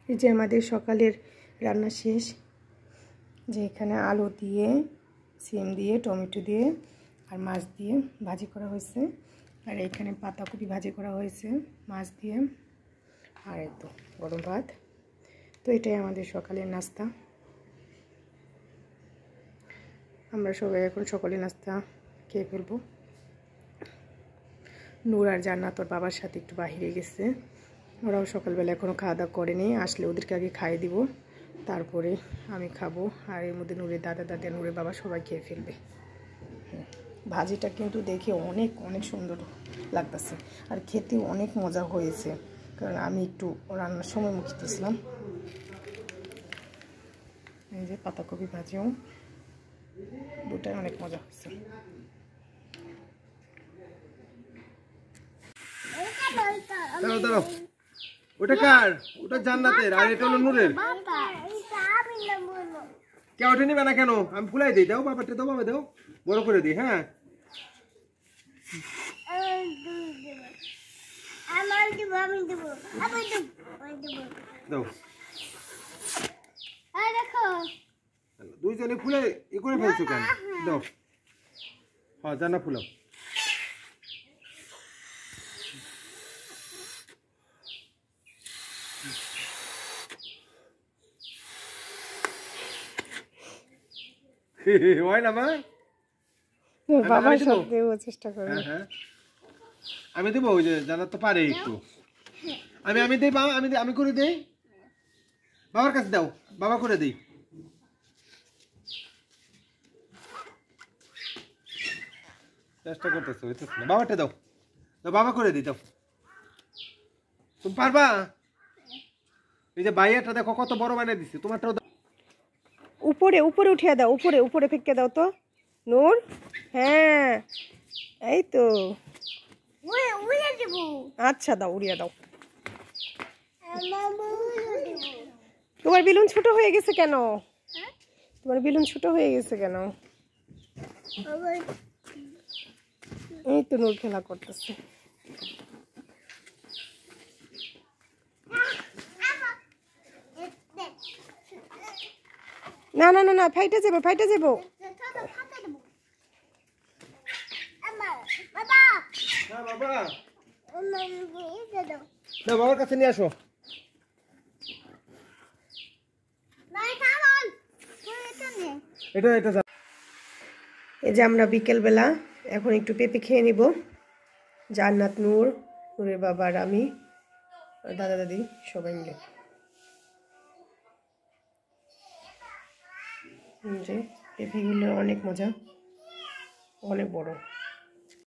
এই যে আমাদের সকালের রান্না শেষ। যে এখানে আলু দিয়ে, সিম দিয়ে, টমেটো দিয়ে আর মাছ দিয়ে ভাজি করা হয়েছে। আর এখানে পাতাকপি ভাজি করা হয়েছে মাছ দিয়ে। আর এই তো গরম ভাত। তো এটাই আমাদের সকালের নাস্তা। আমরা সবাই এখন সকালের নাস্তা খেয়ে ফেলবো। নূর আর জান্নাত ওর বাবার সাথে একটু বাহিরে গেছে। ওরাও সকালবেলা এখনও খাওয়া দাওয়া করেনি। আসলে ওদেরকে আগে খাইয়ে দিব, তারপরে আমি খাবো। আর এর মধ্যে নূরের দাদা দাদি আর নূরের বাবা সবাই খেয়ে ফেলবে। ভাজিটা কিন্তু দেখে অনেক অনেক সুন্দর লাগতেছে আর খেতে অনেক মজা হয়েছে, কারণ আমি একটু রান্নার সময় মুখতেছিলাম। এই যে পাতাকপি ভাজিও দুটাই অনেক মজা হয়েছে। ওটা কার? ওটা জান্নাতের আর এটা হলো নূরের। কে ওটা নিবে না কেন? আমি ফুলাই দিই। দাও বাবাটা, দাও বাবা, দাও বড় করে দিই। হ্যাঁ দাও। দুইজনে ফুলে ই করে ফেলছো কেন? দাও। হ্যাঁ জান্নাত ফুলাও। হয় না মা? বাবার সাথে চেষ্টা করে। হ্যাঁ আমি দেবো। ওই যে জান্নাত তো পারে একটু। আমি দেই বাবা, আমি করে দেই। বাবার কাছে দাও, বাবা করে দেই। চেষ্টা করতেছো, হইতেছে না। বাবাটা দাও, দাও বাবা করে দিই। দাও, তুমি পারবা? এই যে বাইয়াটা দেখো কত বড় বানিয়ে দিচ্ছে, তোমারটাও দাও। উপরে উপরে উঠিয়ে দাও, উপরে উপরে ফেঁকে দাও তো নূর। হ্যাঁ এই তো। আচ্ছা দাও, উড়িয়ে দাও। তোমার বেলুন ছোট হয়ে গেছে কেন? তোমার বেলুন ছোট হয়ে গেছে কেন? এই তো নূর খেলা করতেছে। না না না না, ফাইটে যাবো, ফাইটে যাবো। বাবার কাছে নিয়ে আসো। এটা এটা এই যে আমরা বিকেলবেলা এখন একটু পেঁপে খেয়ে নিব। জান্নাত, নূর, নূরের বাবা আর আমি আর দাদা দাদি সবাই মিলে। যে পেঁপেগুলো অনেক মজা, অনেক বড়।